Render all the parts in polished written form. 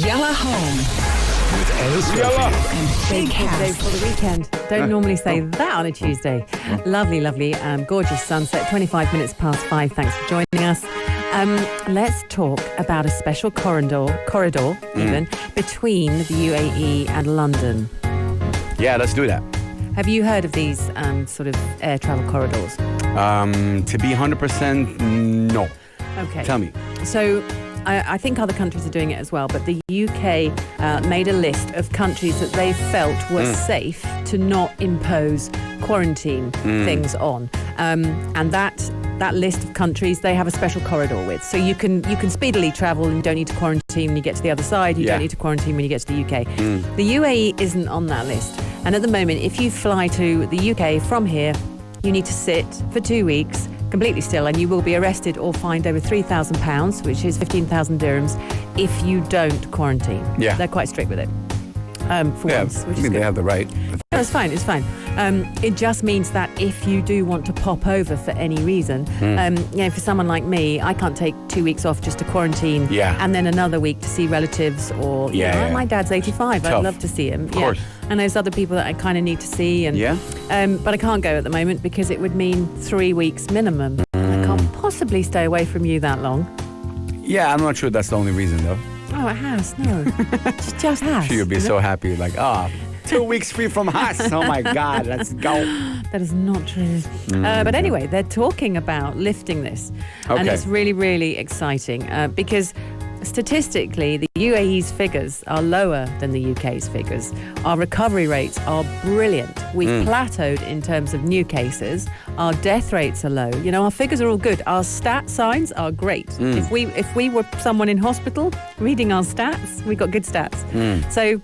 Yalla Home with Ellis and Big House. For the weekend. Don't normally say that on a Tuesday. Lovely, gorgeous sunset, 25 minutes past 5. Thanks for joining us. Let's talk about a special corridor even, between the UAE and London. Yeah, let's do that. Have you heard of these sort of air travel corridors? To be 100%, no. Okay. Tell me. So I think other countries are doing it as well, but the UK made a list of countries that they felt were safe to not impose quarantine things on. And that list of countries, they have a special corridor with. So you can speedily travel and you don't need to quarantine when you get to the other side. You don't need to quarantine when you get to the UK. The UAE isn't on that list. And at the moment, if you fly to the UK from here, you need to sit for 2 weeks completely still, and you will be arrested or fined over £3,000, which is 15,000 dirhams, if you don't quarantine. Yeah. They're quite strict with it. For once, which is good. They have the right. No, it's fine. It just means that if you do want to pop over for any reason, for someone like me, I can't take 2 weeks off just to quarantine and then another week to see relatives or, my dad's 85. Tough. I'd love to see him. Of course. And there's other people that I kind of need to see. But I can't go at the moment because it would mean 3 weeks minimum. I can't possibly stay away from you that long. Yeah, I'm not sure that's the only reason, though. Oh, it has. No. It just has. Sure, you'll be so happy. Like, 2 weeks free from us. Oh, my God. Let's go. That is not true. But anyway, they're talking about lifting this. Okay. And it's really, really exciting because statistically, the UAE's figures are lower than the UK's figures. Our recovery rates are brilliant. We've plateaued in terms of new cases. Our death rates are low. You know, our figures are all good. Our stat signs are great. If we were someone in hospital reading our stats, we got good stats. So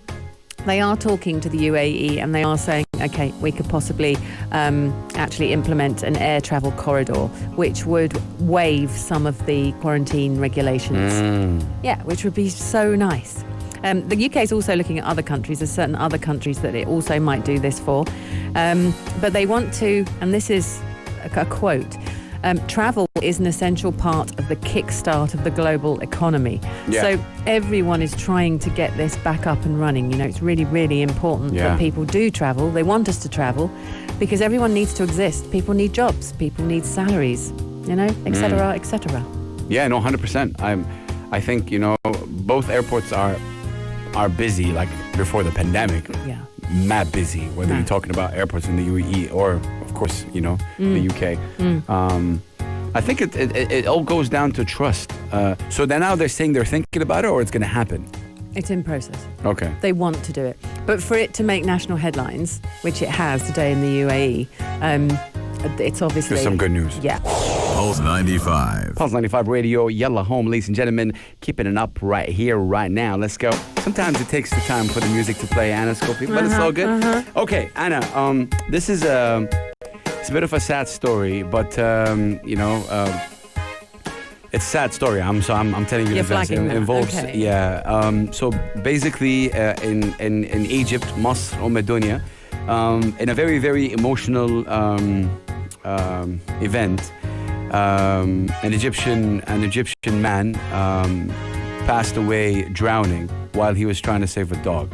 they are talking to the UAE and they are saying, okay, we could possibly actually implement an air travel corridor, which would waive some of the quarantine regulations. Yeah, which would be so nice. The UK is also looking at other countries. There's certain other countries that it also might do this for. But they want to, and this is a quote, travel is an essential part of the kickstart of the global economy. So everyone is trying to get this back up and running. You know, it's really, really important that people do travel. They want us to travel because everyone needs to exist. People need jobs. People need salaries, you know, et cetera, et cetera. Yeah, no, 100%. I think, you know, both airports are busy, like before the pandemic. Yeah. Mad busy, whether you're talking about airports in the UAE or, of course, you know, the UK. I think it all goes down to trust. So then now they're saying they're thinking about it, or it's going to happen? It's in process. Okay. They want to do it. But for it to make national headlines, which it has today in the UAE, it's obviously... There's some good news. Yeah. Pulse 95. Pulse 95 Radio, Yalla Home, ladies and gentlemen, keeping it up right here, right now. Let's go. Sometimes it takes the time for the music to play, Anna Scopie, but it's all good. Okay, Anna, this is it's a bit of a sad story, but you know, it's a sad story. I'm telling you, it involves so basically in Egypt, Masr Medunia, in a very, very emotional event. An Egyptian man passed away drowning while he was trying to save a dog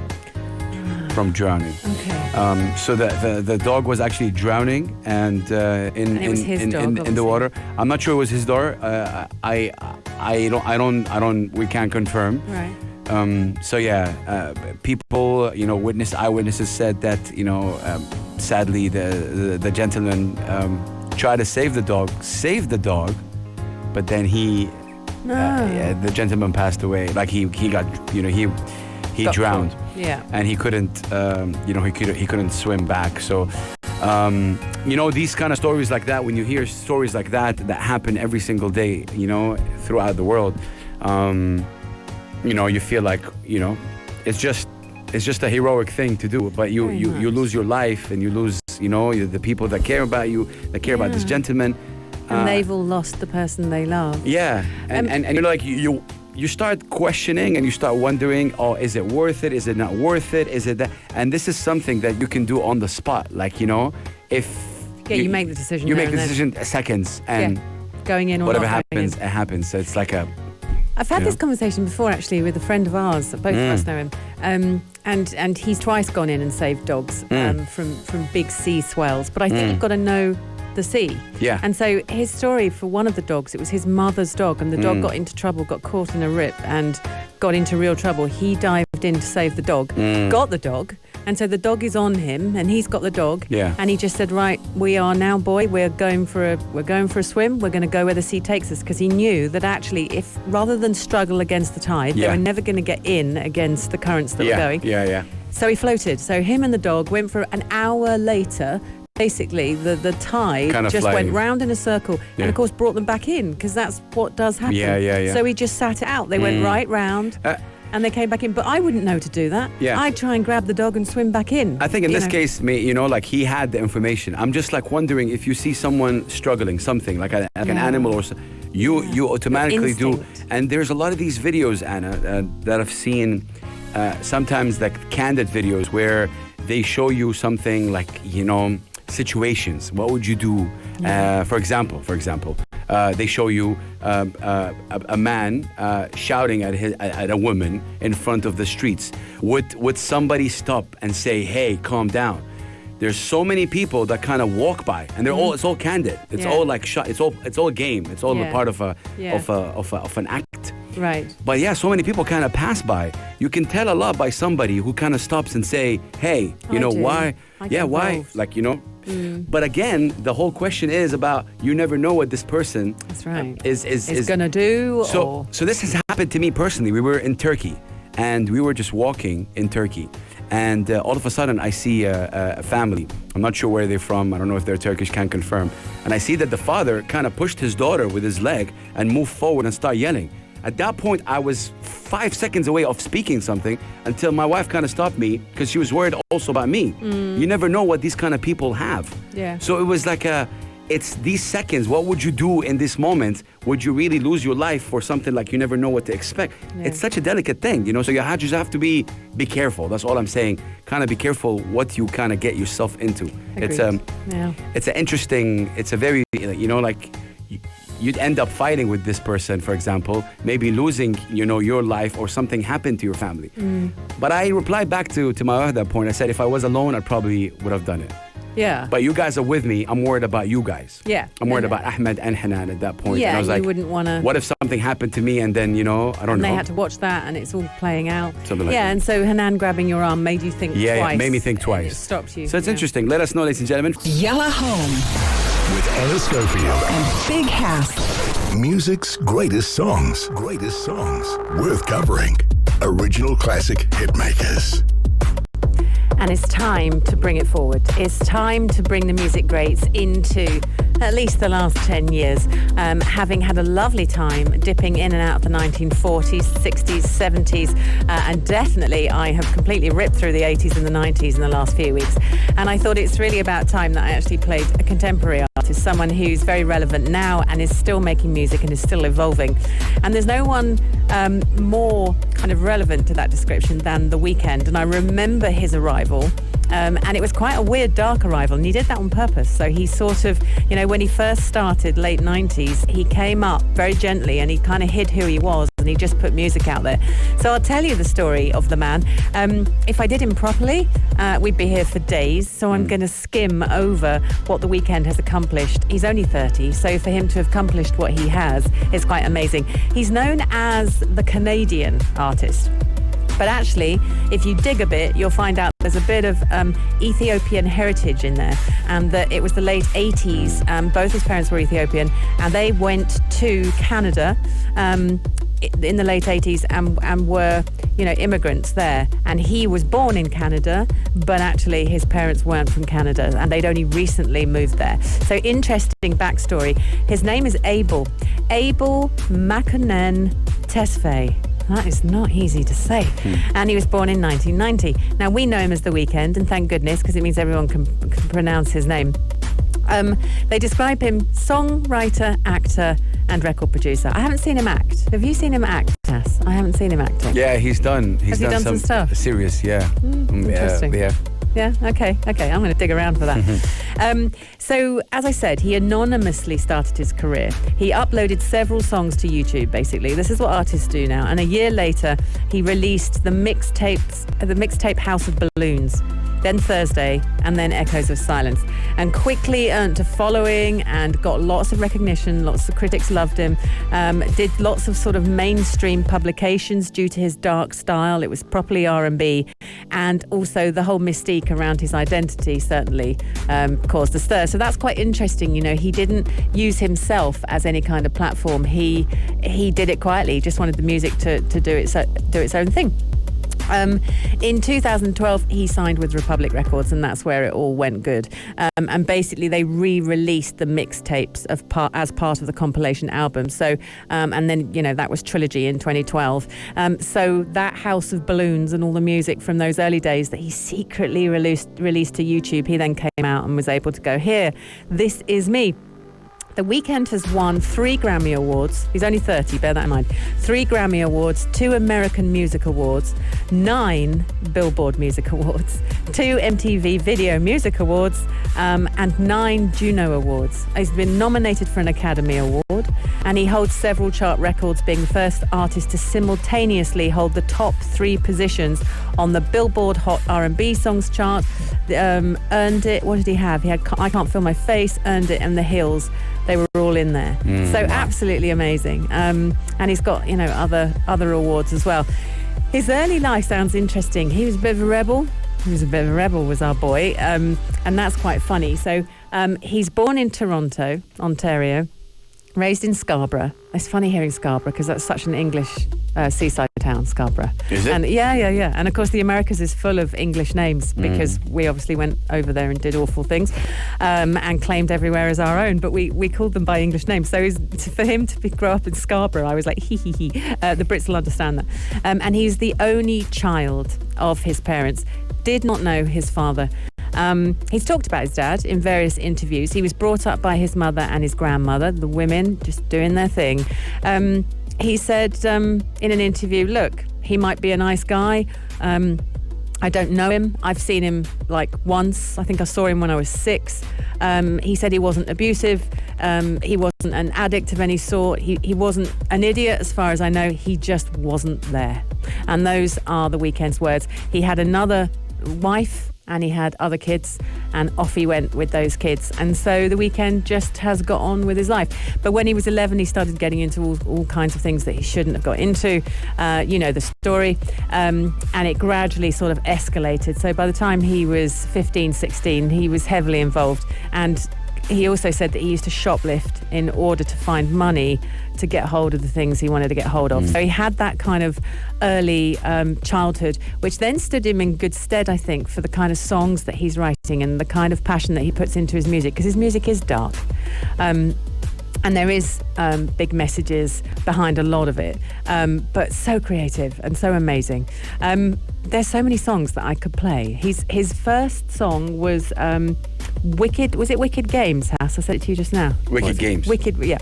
from drowning. Okay. So the dog was actually drowning and in the water. I'm not sure it was his dog. We can't confirm. Right. So people, you know, eyewitnesses said that, you know, sadly the gentleman tried to save the dog, but then the gentleman passed away. Like he got, you know, he drowned. Yeah. And he couldn't, you know, he couldn't swim back. So, you know, these kind of stories like that, when you hear stories like that happen every single day, you know, throughout the world, you know, you feel like, you know, it's just a heroic thing to do, but you lose your life and you lose, you know, the people that care about you, that care about this gentleman. And they've all lost the person they love. Yeah. And you're like, you start questioning and you start wondering, is it worth it? Is it not worth it? Is it that? And this is something that you can do on the spot. Like, you know, if... Yeah, you make the decision. You make the decision seconds and going in or whatever not happens, it happens. So it's like a... I've had You this know? conversation before, actually, with a friend of ours. Both of us know him. And he's twice gone in and saved dogs from big sea swells. But I think you've got to know the sea. Yeah. And so his story for one of the dogs, it was his mother's dog, and the dog got into trouble, got caught in a rip and got into real trouble. He dived in to save the dog, got the dog, and so the dog is on him and he's got the dog. Yeah. And he just said, right, we are now, boy, we're going for a swim, we're going to go where the sea takes us, because he knew that actually, if rather than struggle against the tide, they were never going to get in against the currents that were going. Yeah. So he floated. So him and the dog went for an hour later. Basically, the tide Kind of just flying. went round in a circle and, of course, brought them back in, because that's what does happen. Yeah. So he just sat it out. They went right round and they came back in. But I wouldn't know to do that. Yeah. I'd try and grab the dog and swim back in. I think in you this know. case, like he had the information. I'm just like wondering if you see someone struggling, something like an animal or so, you automatically do. instinct. And there's a lot of these videos, Anna, that I've seen, sometimes like candid videos where they show you something like, situations. What would you do? For example, they show you a man shouting at a woman in front of the streets. Would somebody stop and say, "Hey, calm down"? There's so many people that kind of walk by, and it's all candid. It's all like it's all a game. It's all a part of an act. Right. But yeah, so many people kind of pass by. You can tell a lot by somebody who kind of stops and say, "Hey, I do. why? I get Why?" involved. Like, But again, the whole question is about you never know what this person That's right. is going to do. So this has happened to me personally. We were in Turkey, and we were just walking in Turkey, and all of a sudden I see a family. I'm not sure where they're from. I don't know if they're Turkish, can't confirm. And I see that the father kind of pushed his daughter with his leg and moved forward and started yelling. At that point, I was 5 seconds away of speaking something until my wife kind of stopped me, because she was worried also about me. You never know what these kind of people have. Yeah. So it was like it's these seconds. What would you do in this moment? Would you really lose your life for something like you never know what to expect? Yeah. It's such a delicate thing, So you just have to be careful. That's all I'm saying. Kind of be careful what you kind of get yourself into. Agreed. It's an interesting. It's a very you'd end up fighting with this person, for example, maybe losing, your life, or something happened to your family. But I replied back to my wife at that point. I said, if I was alone, I probably would have done it. Yeah. But you guys are with me. I'm worried about you guys. Yeah. I'm worried Yeah. about Ahmed and Hanan at that point. Yeah, and I was you like, wouldn't wanna- What if something happened to me and then, I don't And know. they had to watch that, and it's all playing out. Something like yeah, that. and so Hanan grabbing your arm made you think twice. Yeah, it made me think It twice. stopped you. So it's yeah. interesting. Let us know, ladies and gentlemen. Yalla Home with Anna Schofield and Big Hass. Music's greatest songs. Greatest songs. Worth covering. Original classic hitmakers. And it's time to bring it forward. It's time to bring the music greats into at least the last 10 years, having had a lovely time dipping in and out of the 1940s, 60s, 70s, and definitely I have completely ripped through the 80s and the 90s in the last few weeks. And I thought it's really about time that I actually played a contemporary artist, someone who's very relevant now and is still making music and is still evolving. And there's no one more kind of relevant to that description than The Weeknd. And I remember his arrival. And it was quite a weird, dark arrival, and he did that on purpose. So he sort of, when he first started, late 90s, he came up very gently and he kind of hid who he was, and he just put music out there. So I'll tell you the story of the man. If I did him properly, we'd be here for days. So I'm going to skim over what The Weeknd has accomplished. He's only 30, so for him to have accomplished what he has is quite amazing. He's known as the Canadian artist. But actually, if you dig a bit, you'll find out there's a bit of Ethiopian heritage in there, and that it was the late 80s. Both his parents were Ethiopian, and they went to Canada in the late 80s and were, immigrants there. And he was born in Canada, but actually his parents weren't from Canada, and they'd only recently moved there. So interesting backstory. His name is Abel Makonnen Tesfaye. That is not easy to say. And he was born in 1990. Now, we know him as The Weeknd, and thank goodness, because it means everyone can pronounce his name. They describe him songwriter, actor, and record producer. I haven't seen him act. Have you seen him act, Tess? I haven't seen him acting. Yeah, he's done. Has he done some stuff? Serious, yeah. Interesting. Yeah. Yeah. Okay. I'm going to dig around for that. So, as I said, he anonymously started his career. He uploaded several songs to YouTube, basically. This is what artists do now. And a year later, he released the mixtape House of Balloons, then Thursday, and then Echoes of Silence, and quickly earned a following and got lots of recognition. Lots of critics loved him. Did lots of sort of mainstream publications due to his dark style. It was properly R&B, and also the whole mystique around his identity certainly caused a stir. So that's quite interesting. You know, he didn't use himself as any kind of platform. He did it quietly. He just wanted the music to do its own thing. In 2012, he signed with Republic Records, and that's where it all went good. And basically, they re-released the mixtapes as part of the compilation album. So, and then, you know, that was Trilogy in 2012. So that House of Balloons and all the music from those early days that he secretly released to YouTube, he then came out and was able to go, here, this is me. The Weeknd has won 3 Grammy Awards. He's only 30, bear that in mind. 3 Grammy Awards, 2 American Music Awards, 9 Billboard Music Awards, 2 MTV Video Music Awards, and 9 Juno Awards. He's been nominated for an Academy Award, and he holds several chart records, being the first artist to simultaneously hold the top 3 positions on the Billboard Hot R&B Songs chart. Earned It. What did he have? He had I Can't Feel My Face, Earned It, and The Hills. They were all in there. So absolutely amazing. And he's got, you know, other awards as well. His early life sounds interesting. He was a bit of a rebel. Was our boy. And that's quite funny. So he's born in Toronto, Ontario, raised in Scarborough. It's funny hearing Scarborough because that's such an English seaside town, Scarborough. Is it? And yeah. And of course, the Americas is full of English names because we obviously went over there and did awful things and claimed everywhere as our own, but we called them by English names. So for him to grow up in Scarborough, I was like, hee. The Brits will understand that. And he's the only child of his parents. Did not know his father. He's talked about his dad in various interviews. He was brought up by his mother and his grandmother, the women just doing their thing. He said in an interview, look, he might be a nice guy. I don't know him. I've seen him like once. I think I saw him when I was 6. He said he wasn't abusive. He wasn't an addict of any sort. He wasn't an idiot as far as I know. He just wasn't there. And those are the Weeknd's words. He had another wife and he had other kids, and off he went with those kids. And so the Weeknd just has got on with his life. But when he was 11, he started getting into all kinds of things that he shouldn't have got into. You know the story. And it gradually sort of escalated. So by the time he was 15, 16, he was heavily involved. And he also said that he used to shoplift in order to find money to get hold of the things he wanted to get hold of. So he had that kind of early childhood, which then stood him in good stead, I think, for the kind of songs that he's writing and the kind of passion that he puts into his music, because his music is dark. And there is big messages behind a lot of it, but so creative and so amazing. There's so many songs that I could play. His first song was Wicked. Was it Wicked Games, House? I said it to you just now. Wicked Games. Wicked, yeah.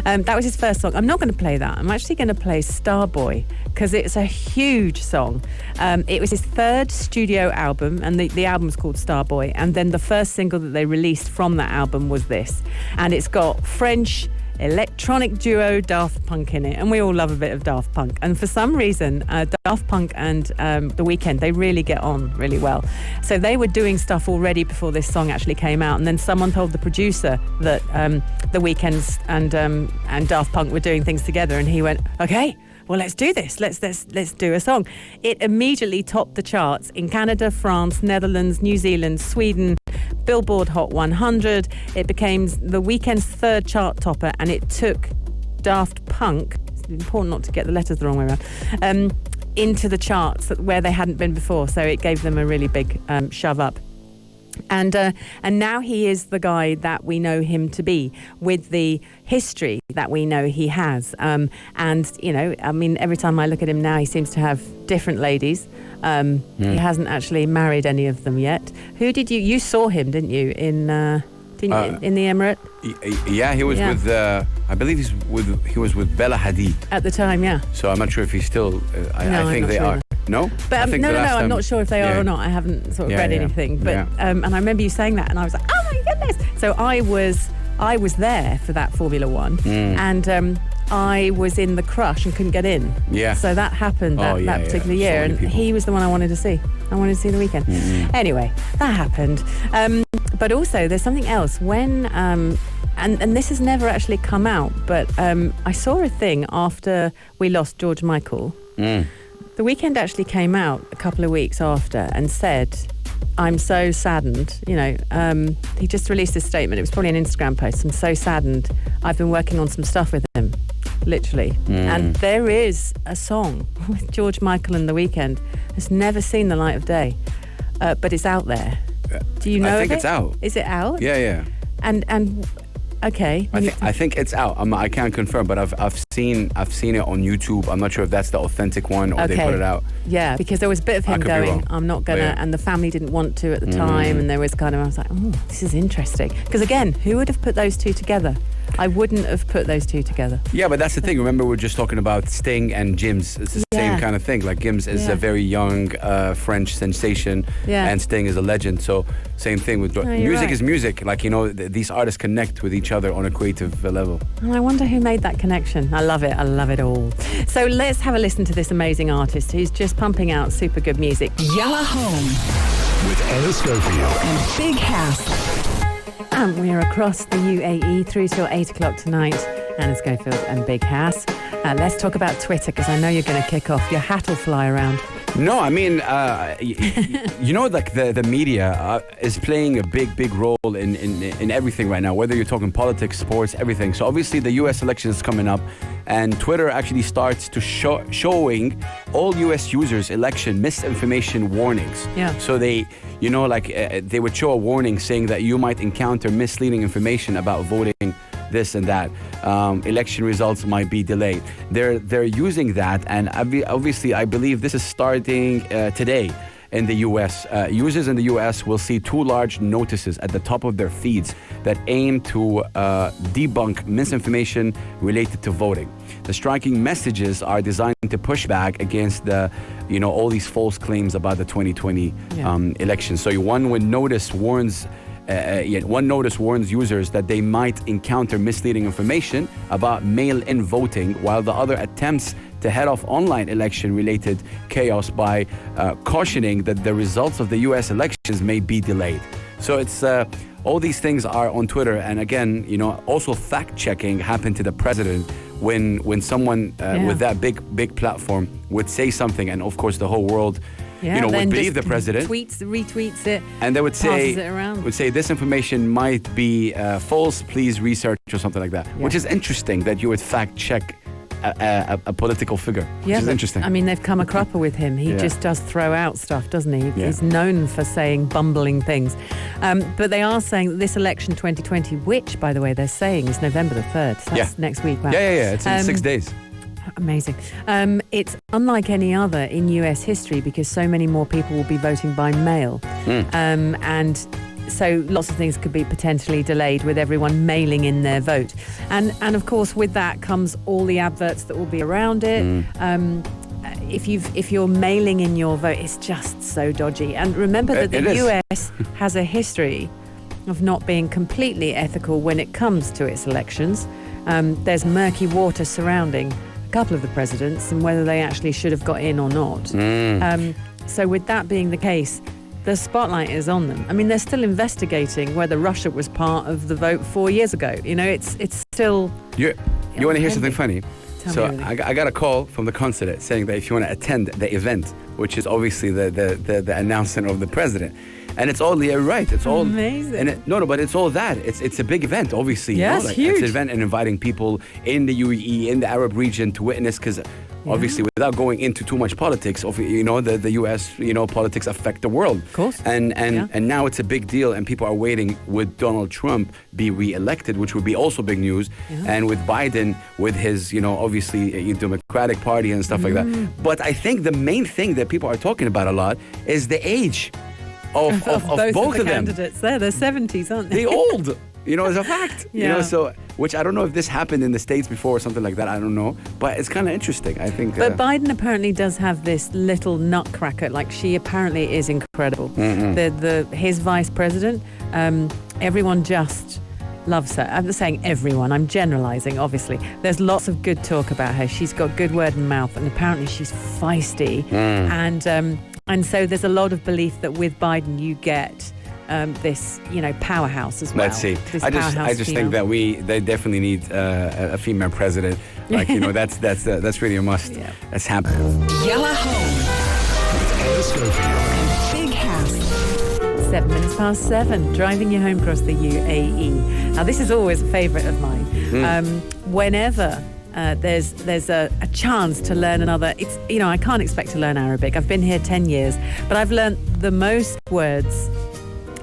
That was his first song. I'm not going to play that. I'm actually going to play Starboy because it's a huge song. It was his 3rd studio album, and the album's called Starboy. And then the first single that they released from that album was this. And it's got French electronic duo Daft Punk in it, and we all love a bit of Daft Punk, and for some reason Daft Punk and The Weeknd, they really get on really well. So they were doing stuff already before this song actually came out, and then someone told the producer that The Weeknd and Daft Punk were doing things together, and he went, okay, well, let's do this. Let's do a song. It immediately topped the charts in Canada, France, Netherlands, New Zealand, Sweden, Billboard Hot 100. It became The Weeknd's 3rd chart topper, and it took Daft Punk, it's important not to get the letters the wrong way around, into the charts where they hadn't been before. So it gave them a really big shove up. And now he is the guy that we know him to be, with the history that we know he has. And, you know, I mean, every time I look at him now, he seems to have different ladies. He hasn't actually married any of them yet. Who did you saw him, didn't you, in the Emirate? Yeah, he was with, I believe he was with Bella Hadid. At the time, yeah. So I'm not sure if he's still, I think they are. No? But I think no, the last I'm time- not sure if they are Yeah. or not. I haven't sort of Yeah, read yeah. anything. But Yeah. and I remember you saying that, and I was like, oh my goodness. So I was there for that Formula One, and I was in the crush and couldn't get in. Yeah. So that happened Oh, that yeah, particular yeah. So year, many and people. he was the one I wanted to see. I wanted to see the weekend. Anyway, that happened. But also, there's something else when. And this has never actually come out, but I saw a thing after we lost George Michael. The Weeknd actually came out a couple of weeks after and said, I'm so saddened. You know, he just released this statement. It was probably an Instagram post. I'm so saddened. I've been working on some stuff with him, literally. And there is a song with George Michael and The Weeknd. It's never seen the light of day, but it's out there. Do you know I think of it's it? out. Is it out? Yeah. And okay. I think it's out. I can't confirm, but I've seen it on YouTube. I'm not sure if that's the authentic one or they put it out. Yeah, because there was a bit of him could be going, wrong. I'm not gonna, Yeah. and the family didn't want to at the time, and there was kind of, I was like, oh, this is interesting. Because again, who would have put those two together? I wouldn't have put those two together. Yeah, but that's the thing. Remember, we're just talking about Sting and Gims. It's the same Yeah. kind of thing. Like Gims is Yeah. a very young French sensation, Yeah. and Sting is a legend. So same thing with you're music right. is music. Like, you know, these artists connect with each other on a creative level. And I wonder who made that connection. I love it. I love it all. So let's have a listen to this amazing artist who's just pumping out super good music. Yalla Home With Anna Schofield. and Big House. And we're across the UAE through till 8 o'clock tonight. Anna Schofield and Big House. Let's talk about Twitter, because I know you're going to kick off. Your hat will fly around. No, I mean, you know, like the media is playing a big role in everything right now, whether you're talking politics, sports, everything. So obviously the US election is coming up, and Twitter actually starts to showing all US users election misinformation warnings. Yeah. So they, you know, like they would show a warning saying that you might encounter misleading information about voting, this and that. Election results might be delayed. They're using that, and obviously I believe this is starting today in the US. Users in the US will see two large notices at the top of their feeds that aim to debunk misinformation related to voting. The striking messages are designed to push back against all these false claims about the 2020 election. So one notice warns users that they might encounter misleading information about mail-in voting, while the other attempts to head off online election-related chaos by cautioning that the results of the U.S. elections may be delayed. So it's all these things are on Twitter, and again, also fact-checking happened to the president when someone with that big platform would say something, and of course the whole world. Yeah, would then believe just the president. retweets it. And they would passes it around. say this information might be false, please research, or something like that. Yeah. Which is interesting that you would fact check a political figure, which is but, interesting. I mean, they've come a cropper with him. He Yeah. just does throw out stuff, doesn't he? Yeah. He's known for saying bumbling things. But they are saying that this election 2020, which, by the way, they're saying is November the 3rd. So that's next week. Wow. Yeah. It's in 6 days. Amazing. It's unlike any other in US history because so many more people will be voting by mail. And so lots of things could be potentially delayed with everyone mailing in their vote. And of course, with that comes all the adverts that will be around it. If you're mailing in your vote, it's just so dodgy. And remember that It the is. US has a history of not being completely ethical when it comes to its elections. There's murky water surrounding a couple of the presidents and whether they actually should have got in or not. So with that being the case, the spotlight is on them. I mean, they're still investigating whether Russia was part of the vote 4 years ago. It's still... You want to hear something funny? Tell So me everything. I got a call from the consulate saying that if you want to attend the event, which is obviously the announcement of the president, and it's all right. It's all Amazing. And but it's all that. It's a big event, obviously. Yeah, it's huge. It's an event and inviting people in the UAE, in the Arab region to witness, because obviously without going into too much politics, the US, politics affect the world. Of course. And now it's a big deal, and people are waiting, would Donald Trump be re-elected, which would be also big news, and with Biden, with his, obviously Democratic Party and stuff like that. But I think the main thing that people are talking about a lot is the age of both the of them. candidates. They're 70s, aren't they? They old. You know, it's a fact. You Yeah. know, so which I don't know if this happened in the States before or something like that. I don't know, but it's kind of interesting. I think. But Biden apparently does have this little nutcracker. Like, she apparently is incredible. His vice president, everyone just loves her. I'm saying everyone. I'm generalizing, obviously. There's lots of good talk about her. She's got good word in mouth, and apparently she's feisty. And so there's a lot of belief that with Biden you get this, powerhouse as well. Let's see. This I powerhouse just female. think that they definitely need a female president. Like, that's really a must. Yeah. That's happening. Yalla Home. Anna Schofield. Big House. 7 minutes past 7, driving you home across the UAE. Now, this is always a favourite of mine. Whenever there's a chance to learn another, I can't expect to learn Arabic. I've been here 10 years, but I've learned the most words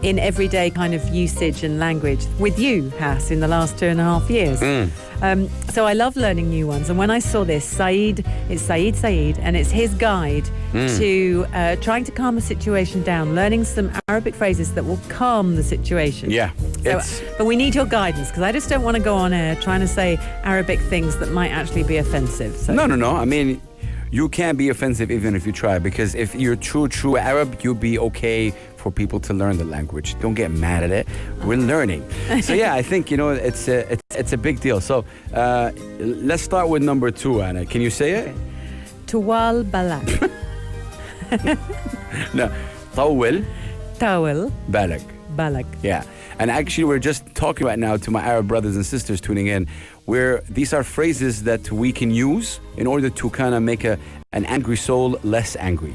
in everyday kind of usage and language with you, Hass, in the last 2.5 years. So I love learning new ones. And when I saw this, it's Saeed, and it's his guide to trying to calm a situation down, learning some Arabic phrases that will calm the situation. Yeah. So, but we need your guidance, because I just don't want to go on air trying to say Arabic things that might actually be offensive. So. No. I mean, you can't be offensive even if you try, because if you're true Arab, you'll be okay for people to learn the language. Don't get mad at it. We're learning. So yeah, I think it's a big deal. So let's start with number 2, Anna. Can you say it? Tuwal balak. No. طول Tawal بالك. balak. Yeah. And actually, we're just talking right now to my Arab brothers and sisters tuning in, where these are phrases that we can use in order to kind of make an angry soul less angry.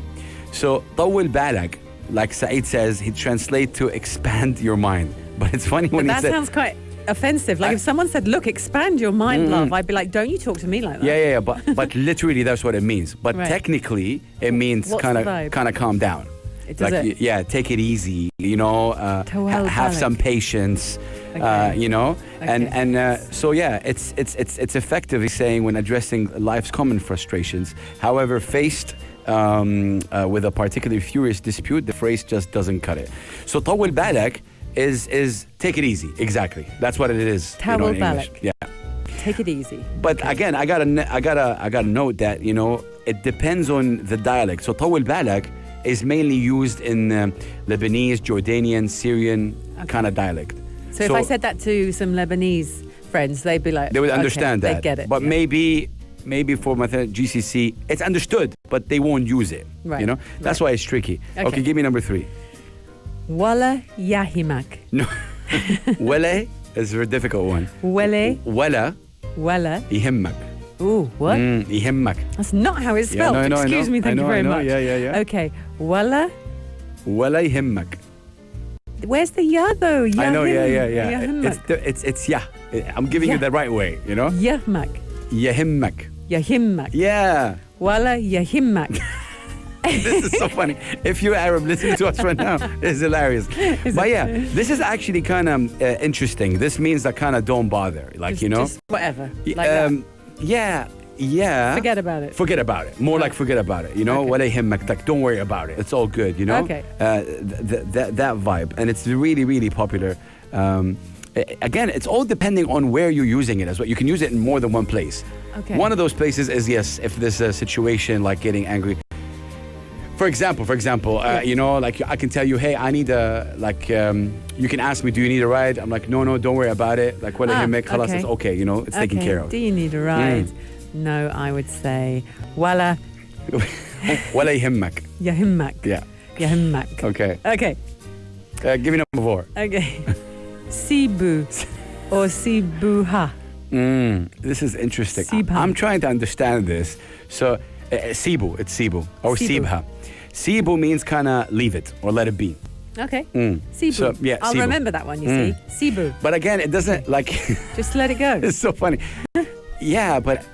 So, طول بالك, like Saeed says, he translates to expand your mind. But it's funny when But he that said... sounds quite offensive. Like, if someone said, look, expand your mind, love, I'd be like, don't you talk to me like that. Yeah. But literally, that's what it means. But Right. technically, it means What's kind the vibe? of calm down. It does it? Yeah, take it easy. Tawal Have balak. some patience. Okay. And so yeah, it's effectively saying when addressing life's common frustrations. However, faced with a particularly furious dispute, the phrase just doesn't cut it. So طول بالك is take it easy. Exactly. That's what it is. Tawal in English. balak. Yeah. Take it easy. But again, I gotta note that it depends on the dialect. So طول بالك is mainly used in Lebanese, Jordanian, Syrian kind of dialect. So if I said that to some Lebanese friends, they'd be like, they would okay, understand that. They get it. But yeah. maybe for GCC, it's understood, but they won't use it. Right, That's right. why it's tricky. Okay. Okay, give me number 3. Wala yahimak. No, wala is a very difficult one. Wele, Wala wala. يهمك. Ooh, what? يهمك. That's not how it's spelled. I know, Excuse me, thank you very much. Yeah. Okay, wala. ولا يهمك. Where's the ya though? I know, yeah. Yahimak. It's yeah. I'm giving Yeah. it the right way, Yahmak. يهمك. Yahimmak. Yeah. Wala yahimmak. This is so funny. If you're Arab listening to us right now, it's hilarious. But yeah, this is actually kind of interesting. This means that kind of don't bother. Like, Just whatever. Like Yeah. that. Forget about it. Forget about it. More like forget about it. Okay. ولا يهمك. Like, don't worry about it. It's all good, Okay. That vibe. And it's really, really popular. Again, it's all depending on where you're using it as well. You can use it in more than one place. Okay. One of those places is, yes, if there's a situation like getting angry. For example, like I can tell you, hey, I need you can ask me, do you need a ride? I'm like, no, don't worry about it. Like, ولا يهمك, خلاص, okay. it's okay, it's taken care of. Do you need a ride? No, I would say wala ولا يهمك. yahimmak. Yeah. Yahimmak. Okay. Okay. Give me number 4. Okay. Sibu or sibuha. This is interesting. Sibha. I'm trying to understand this. So, Sibu, it's Sibu. Or Sibu. Sibha. Sibu means kind of leave it or let it be. Okay. Mm. Sibu. So, yeah, I'll Sibu. remember that one, you see. Sibu. But again, it doesn't like... Just let it go. It's so funny. Yeah, but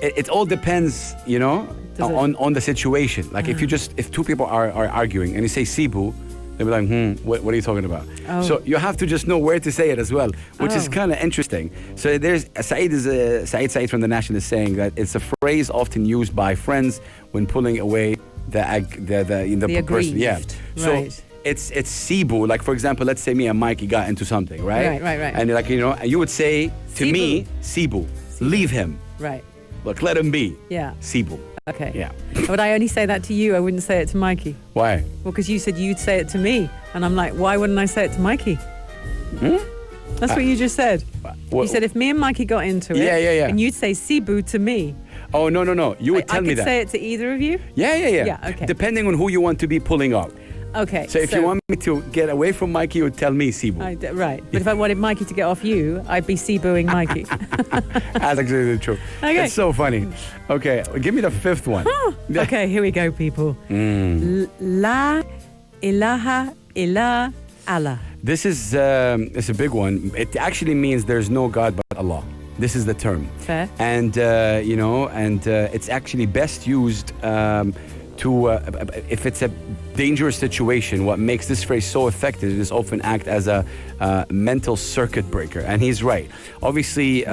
it all depends, on the situation. Like if two people are arguing and you say Sibu, they'll be like, what are you talking about? Oh. So you have to just know where to say it as well, which is Oh. kind of interesting. So there's Saeed from The National is saying that it's a phrase often used by friends when pulling away the person. Yeah. Right. it's Sibu. Like, for example, let's say me and Mikey got into something, right? Right. And like, and you would say to Sibu. me, Sibu, leave him. Right. Look, let him be. Yeah. Sibu. Okay. Yeah. But I only say that to you. I wouldn't say it to Mikey. Why? Well, because you said you'd say it to me. And I'm like, why wouldn't I say it to Mikey? That's what you just said. You said if me and Mikey got into it, Yeah. and you'd say Sibu to me. Oh, no. You would tell I me could that. say it to either of you? Yeah. Yeah, okay. Depending on who you want to be pulling up. Okay. So if you want me to get away from Mikey, you would tell me Sibu. Right. But if I wanted Mikey to get off you, I'd be Sibuing Mikey. That's actually true. Okay. It's so funny. Okay, give me the fifth one. Okay, here we go, people. La ilaha illa Allah. This is it's a big one. It actually means there's no God but Allah. This is the term. Fair. And it's actually best used if it's a dangerous situation. What makes this phrase so effective is often act as a mental circuit breaker, and he's right. Obviously,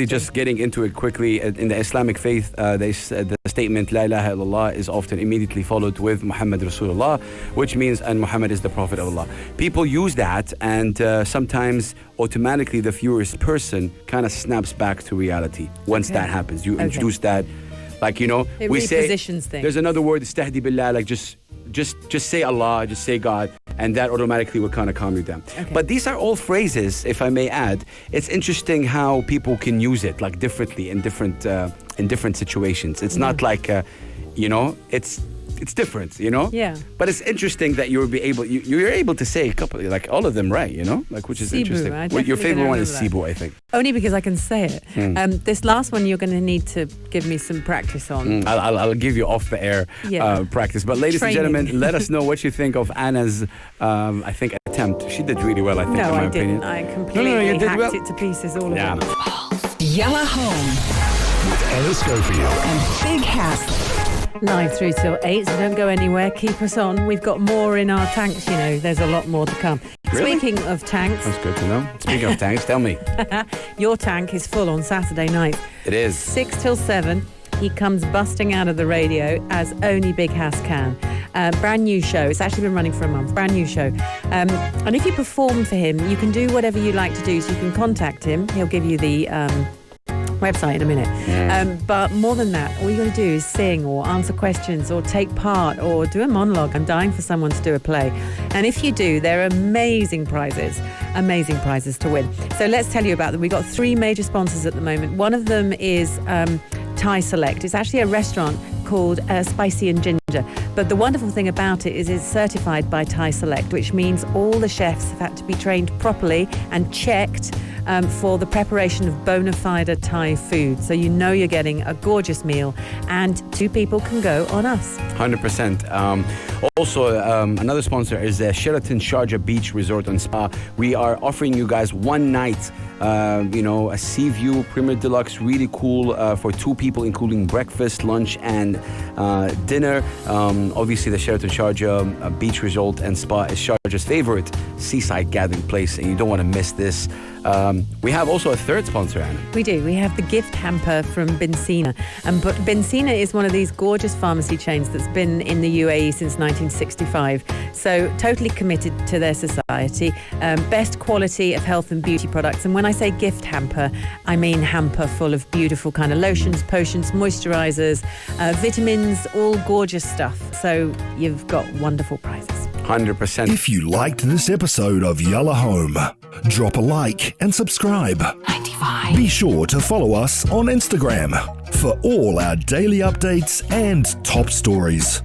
just getting into it quickly, in the Islamic faith, the statement La ilaha illallah is often immediately followed with Muhammad Rasulullah, which means and Muhammad is the Prophet of Allah. People use that, and sometimes automatically the furious person kind of snaps back to reality once that happens. You introduce that. Like, it we say repositions things. There's another word, istahdi billah, like just say Allah, just say God, and that automatically will kind of calm you down. Okay. But these are all phrases, if I may add. It's interesting how people can use it like differently in different situations. It's not like it's different, Yeah. But it's interesting that you're able to say a couple, like all of them right, like, which is Sibu, interesting. I Your definitely favorite one gonna is remember Sibu, I think. Only because I can say it. This last one you're going to need to give me some practice on. I'll give you off the air practice. But ladies and gentlemen, let us know what you think of Anna's, I think, attempt. She did really well, I think, in my opinion. I completely you did hacked well. it to pieces, all of Yeah. it. Yalla Home With Anna Schofield. and Big Hassle. Live through till 8, so don't go anywhere. Keep us on. We've got more in our tanks, there's a lot more to come. Really? Speaking of tanks, That's good to know. Speaking of tanks, tell me. your tank is full on Saturday night. It is. 6 till 7, he comes busting out of the radio as only Big Hass can. Brand new show. It's actually been running for a month. Brand new show. And if you perform for him, you can do whatever you like to do. So you can contact him. He'll give you the website in a minute. But more than that, all you got to do is sing or answer questions or take part or do a monologue. I'm dying for someone to do a play. And if you do, there are amazing prizes to win. So let's tell you about them. We've got 3 major sponsors at the moment. One of them is Thai Select. It's actually a restaurant called Spicy and Ginger. But the wonderful thing about it is it's certified by Thai Select, which means all the chefs have had to be trained properly and checked for the preparation of bona fide Thai food. So you're getting a gorgeous meal, and 2 people can go on us. 100%. Also, another sponsor is Sheraton Sharjah Beach Resort and Spa. We are offering you guys one night, a sea view Premier Deluxe, really cool for 2 people, including breakfast, lunch, and dinner. Obviously, the Sheraton Sharjah Beach Resort and Spa is Sharjah's favorite seaside gathering place, and you don't want to miss this. We have also a third sponsor, Anna. We do. We have the gift hamper from Benzina. And Benzina is one of these gorgeous pharmacy chains that's been in the UAE since 1965. So totally committed to their society. Best quality of health and beauty products. And when I say gift hamper, I mean hamper full of beautiful kind of lotions, potions, moisturizers, vitamins, all gorgeous stuff. So you've got wonderful prizes. 100%. If you liked this episode of Yalla Home, drop a like and subscribe. 95. Be sure to follow us on Instagram for all our daily updates and top stories.